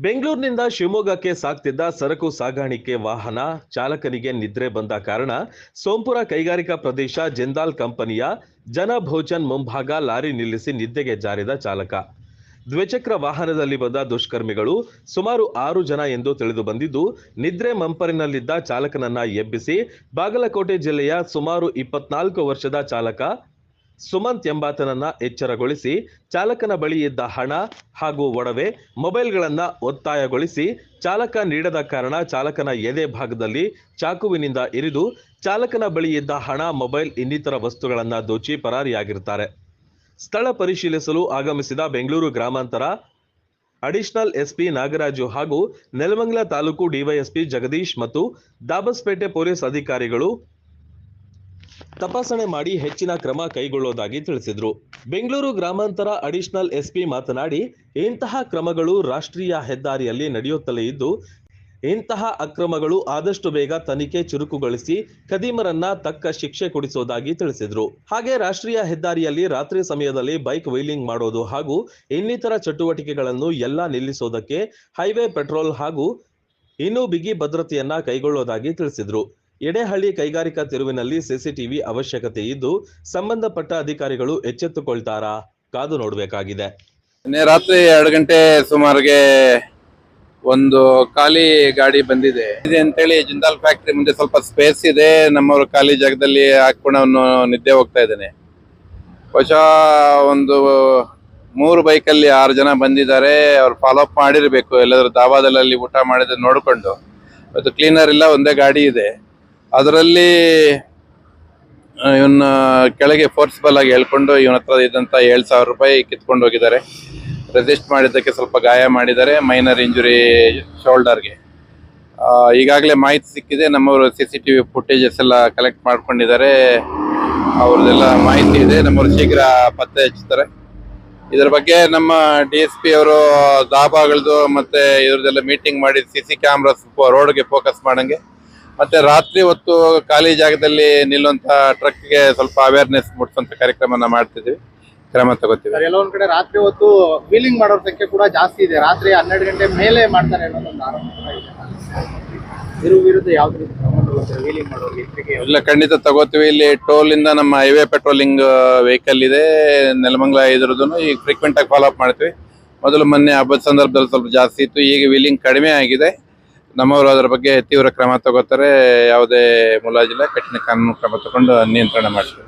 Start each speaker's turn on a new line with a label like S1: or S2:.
S1: ಬೆಂಗಳೂರಿನಿಂದ ಶಿವಮೊಗ್ಗಕ್ಕೆ ಸಾಗ್ತಿದ್ದ ಸರಕು ಸಾಗಾಣಿಕೆ ವಾಹನ ಚಾಲಕನಿಗೆ ನಿದ್ರೆ ಬಂದ ಕಾರಣ ಸೋಂಪುರ ಕೈಗಾರಿಕಾ ಪ್ರದೇಶ ಜಿಂದಾಲ್ ಕಂಪನಿಯ ಜನಭೋಜನ್ ಮುಂಭಾಗ ಲಾರಿ ನಿಲ್ಲಿಸಿ ನಿದ್ದೆಗೆ ಜಾರಿದ ಚಾಲಕ. ದ್ವಿಚಕ್ರ ವಾಹನದಲ್ಲಿ ಬಂದ ದುಷ್ಕರ್ಮಿಗಳು ಸುಮಾರು 6 ಜನ ಎಂದು ತಿಳಿದು ಬಂದಿದ್ದು, ನಿದ್ರೆ ಮಂಪರಿನಲ್ಲಿದ್ದ ಚಾಲಕನನ್ನ ಎಬ್ಬಿಸಿ ಬಾಗಲಕೋಟೆ ಜಿಲ್ಲೆಯ ಸುಮಾರು 24 ವರ್ಷದ ಚಾಲಕ ಸುಮಂತ್ ಎಂಬಾತನನ್ನ ಎಚ್ಚರಗೊಳಿಸಿ ಚಾಲಕನ ಬಳಿ ಇದ್ದ ಹಣ ಹಾಗೂ ಒಡವೆ ಮೊಬೈಲ್ಗಳನ್ನ ಒತ್ತಾಯಗೊಳಿಸಿ ಚಾಲಕ ನೀಡದ ಕಾರಣ ಚಾಲಕನ ಎದೆ ಭಾಗದಲ್ಲಿ ಚಾಕುವಿನಿಂದ ಇರಿದು ಚಾಲಕನ ಬಳಿ ಇದ್ದ ಹಣ, ಮೊಬೈಲ್ ಇನ್ನಿತರ ವಸ್ತುಗಳನ್ನ ದೋಚಿ ಪರಾರಿಯಾಗಿರುತ್ತಾರೆ. ಸ್ಥಳ ಪರಿಶೀಲಿಸಲು ಆಗಮಿಸಿದ ಬೆಂಗಳೂರು ಗ್ರಾಮಾಂತರ ಅಡಿಷನಲ್ ಎಸ್ಪಿ ನಾಗರಾಜು ಹಾಗೂ ನೆಲಮಂಗಲ ತಾಲೂಕು ಡಿವೈಎಸ್ಪಿ ಜಗದೀಶ್ ಮತ್ತು ದಾಬಸ್ಪೇಟೆ ಪೊಲೀಸ್ ಅಧಿಕಾರಿಗಳು ತಪಾಸಣೆ ಮಾಡಿ ಹೆಚ್ಚಿನ ಕ್ರಮ ಕೈಗೊಳ್ಳುವುದಾಗಿ ತಿಳಿಸಿದರು. ಬೆಂಗಳೂರು ಗ್ರಾಮಾಂತರ ಅಡಿಷನಲ್ ಎಸ್ಪಿ ಮಾತನಾಡಿ, ಇಂತಹ ಕ್ರಮಗಳು ರಾಷ್ಟ್ರೀಯ ಹೆದ್ದಾರಿಯಲ್ಲಿ ನಡೆಯುತ್ತಲೇ ಇದ್ದು, ಇಂತಹ ಅಕ್ರಮಗಳು ಆದಷ್ಟು ಬೇಗ ತನಿಖೆ ಚುರುಕುಗೊಳಿಸಿ ಖದೀಮರನ್ನ ತಕ್ಕ ಶಿಕ್ಷೆ ಕೊಡಿಸುವುದಾಗಿ ತಿಳಿಸಿದರು. ಹಾಗೆ ರಾಷ್ಟ್ರೀಯ ಹೆದ್ದಾರಿಯಲ್ಲಿ ರಾತ್ರಿ ಸಮಯದಲ್ಲಿ ಬೈಕ್ ವೀಲಿಂಗ್ ಮಾಡೋದು ಹಾಗೂ ಇನ್ನಿತರ ಚಟುವಟಿಕೆಗಳನ್ನು ಎಲ್ಲ ನಿಲ್ಲಿಸೋದಕ್ಕೆ ಹೈವೇ ಪೆಟ್ರೋಲ್ ಹಾಗೂ ಇನ್ನೂ ಬಿಗಿ ಭದ್ರತೆಯನ್ನ ಕೈಗೊಳ್ಳುವುದಾಗಿ ತಿಳಿಸಿದರು. ಎಡೆಹಳ್ಳಿ ಕೈಗಾರಿಕಾ ತಿರುವಿನಲ್ಲಿ ಸಿಸಿಟಿವಿ ಅವಶ್ಯಕತೆ ಇದ್ದು, ಸಂಬಂಧಪಟ್ಟ ಅಧಿಕಾರಿಗಳು ಎಚ್ಚೆತ್ತುಕೊಳ್ತಾರಾ ಕಾದು ನೋಡಬೇಕಾಗಿದೆ.
S2: ರಾತ್ರಿ 2 ಗಂಟೆ ಸುಮಾರಿಗೆ ಒಂದು ಖಾಲಿ ಗಾಡಿ ಬಂದಿದೆ ಅಂತೇಳಿ ಜಿಂದಾಲ್ ಫ್ಯಾಕ್ಟ್ರಿ ಮುಂದೆ ಸ್ವಲ್ಪ ಸ್ಪೇಸ್ ಇದೆ, ನಮ್ಮವರು ಖಾಲಿ ಜಾಗದಲ್ಲಿ ಹಾಕೊಂಡು ಅವನು ನಿದ್ದೆ ಹೋಗ್ತಾ ಇದ್ದಾನೆ. ಬಹುಶಃ ಒಂದು 3 ಬೈಕಲ್ಲಿ 6 ಜನ ಬಂದಿದ್ದಾರೆ. ಅವ್ರು ಫಾಲೋ ಅಪ್ ಮಾಡಿರ್ಬೇಕು, ಎಲ್ಲಾದ್ರೂ ದಾಬಾದಲ್ಲಿ ಊಟ ಮಾಡಿದ್ರೆ ನೋಡ್ಕೊಂಡು. ಇವತ್ತು ಕ್ಲೀನರ್ ಇಲ್ಲ, ಒಂದೇ ಗಾಡಿ ಇದೆ. ಅದರಲ್ಲಿ ಇವನ್ನ ಕೆಳಗೆ ಫೋರ್ಸ್ಬಲ್ ಆಗಿ ಹೇಳ್ಕೊಂಡು ಇವನ ಹತ್ರ ಇದ್ದಂತ 7,000 ರೂಪಾಯಿ ಕಿತ್ಕೊಂಡು ಹೋಗಿದ್ದಾರೆ. ರೆಸಿಸ್ಟ್ ಮಾಡಿದ್ದಕ್ಕೆ ಸ್ವಲ್ಪ ಗಾಯ ಮಾಡಿದ್ದಾರೆ, ಮೈನರ್ ಇಂಜುರಿ ಶೋಲ್ಡರ್ಗೆ. ಈಗಾಗಲೇ ಮಾಹಿತಿ ಸಿಕ್ಕಿದೆ, ನಮ್ಮವರು CCTV ಫುಟೇಜಸ್ ಎಲ್ಲ ಕಲೆಕ್ಟ್ ಮಾಡ್ಕೊಂಡಿದ್ದಾರೆ. ಅವ್ರದ್ದೆಲ್ಲ ಮಾಹಿತಿ ಇದೆ, ನಮ್ಮವರು ಶೀಘ್ರ ಪತ್ತೆ ಹಚ್ತಾರೆ. ಇದ್ರ ಬಗ್ಗೆ ನಮ್ಮ DSP ಅವರು ದಾಬಾಗಳದ್ದು ಮತ್ತೆ ಇದ್ರದ್ದೆಲ್ಲ ಮೀಟಿಂಗ್ ಮಾಡಿ CC ಕ್ಯಾಮ್ರಾಸ್ ರೋಡ್ಗೆ ಫೋಕಸ್ ಮಾಡಂಗೆ, ಮತ್ತೆ ರಾತ್ರಿ ಹೊತ್ತು ಖಾಲಿ ಜಾಗದಲ್ಲಿ ನಿಲ್ಲುವಂತ ಟ್ರಕ್ಗೆ ಸ್ವಲ್ಪ ಅವೇರ್ನೆಸ್ ಮೂಡಿಸುವಂತ ಕಾರ್ಯಕ್ರಮನ ಮಾಡ್ತಿದ್ದೀವಿ, ಕ್ರಮ ತಗೋತೀವಿ.
S3: ಕೆಲವೊಂದ್ ಕಡೆ ರಾತ್ರಿ ಹೊತ್ತು ವೀಲಿಂಗ್ ಮಾಡೋರ್ ಸಂಖ್ಯೆ ಕೂಡ ಜಾಸ್ತಿ ಇದೆ, ರಾತ್ರಿ 12 ಗಂಟೆ ಮೇಲೆ ಮಾಡ್ತಾರೆ ಅನ್ನೋದೊಂದು ಆರೋಪ ಇದೆ. ಇದ್ರ ವಿರುದ್ಧ ಯಾವ ರೀತಿ ಕ್ರಮ ತಗೋತೀರಾ ವೀಲಿಂಗ್ ಮಾಡೋರಿಗೆ?
S2: ಇಲ್ಲ, ಖಂಡಿತ ತಗೋತೀವಿ. ಇಲ್ಲಿ ಟೋಲ್ ಇಂದ ನಮ್ಮ ಹೈವೇ ಪೆಟ್ರೋಲಿಂಗ್ ವೆಹಿಕಲ್ ಇದೆ, ನೆಲಮಂಗಲ ಇದ್ರದ್ದು ಈಗ ಫ್ರೀಕ್ವೆಂಟ್ ಆಗಿ ಫಾಲೋ ಅಪ್ ಮಾಡ್ತೀವಿ. ಮೊನ್ನೆ ಹಬ್ಬದ ಸಂದರ್ಭದಲ್ಲಿ ಸ್ವಲ್ಪ ಜಾಸ್ತಿ ಇತ್ತು, ಈಗ ವೀಲಿಂಗ್ ಕಡಿಮೆ ಆಗಿದೆ. ನಮ್ಮವರು ಅದರ ಬಗ್ಗೆ ತೀವ್ರ ಕ್ರಮ ತಗೋತಾರೆ, ಯಾವುದೇ ಮುಲಾಜಿಲ್ಲ, ಕಠಿಣ ಕಾನೂನು ಕ್ರಮ ತಗೊಂಡು ನಿಯಂತ್ರಣ ಮಾಡ್ತೀವಿ.